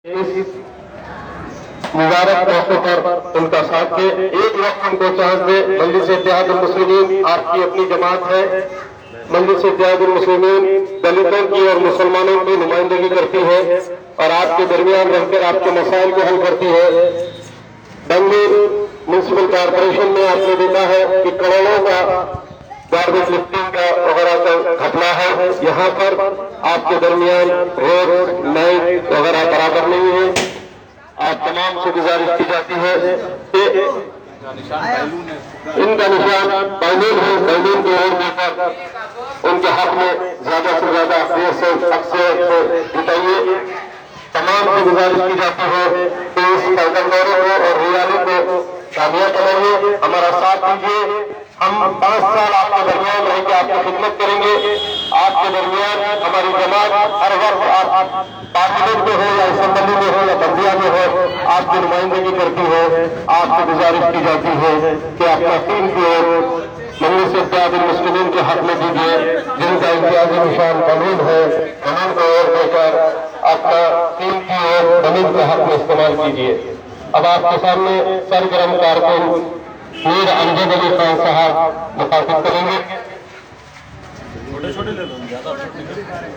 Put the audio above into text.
اس مبارک موقع پر ان کا ساتھ دے، ایک وقت ان کو چانس دے۔ مجلس اتحاد المسلمین آپ کی اپنی جماعت ہے۔ مجلس اتحاد المسلمین دلتوں کی اور مسلمانوں کی نمائندگی کرتی ہے اور آپ کے درمیان رہ کر آپ کے مسائل کو حل کرتی ہے۔ بنگلور میونسپل کارپوریشن میں آپ نے دیکھا ہے کہ کروڑوں کا گاربیج لفٹنگ کا وغیرہ کا گھپلا ہے۔ یہاں پر آپ کے درمیان روڈ نائٹ وغیرہ برابر نہیں ہے۔ آپ تمام سے گزارش کی جاتی ہے کہ ان کا نشان قانون ہے، قانون کو اور دے کر ان کے حق میں زیادہ سے زیادہ حق سے جتائیے۔ تمام سے گزارش کی جاتی ہے کہ اس پیدل دورے کو اور ریالی کو کامیاب بنائیے، ہمارا ساتھ دیجیے۔ ہم 5 سال آپ کے درمیان رہ کے آپ کی خدمت کریں گے۔ آپ کے درمیان ہماری جماعت ہر وقت آپ پارلیمنٹ میں ہو یا اسمبلی میں ہو یا بلدیہ میں ہو آپ کی نمائندگی کرتی ہے۔ آپ سے گزارش کی جاتی ہے کہ اپنا ٹیم کی اور مجلس اتحاد المسلمین کے حق میں دیجیے، جن کا امتیازی نشان قانون ہے، قانون کو اور دے کر اپنا ٹیم کی اور قانون کے حق میں استعمال کیجیے۔ اب آپ کے سامنے سرگرم کارکن میر امجد علی خان صاحب مخاطب کریں گے۔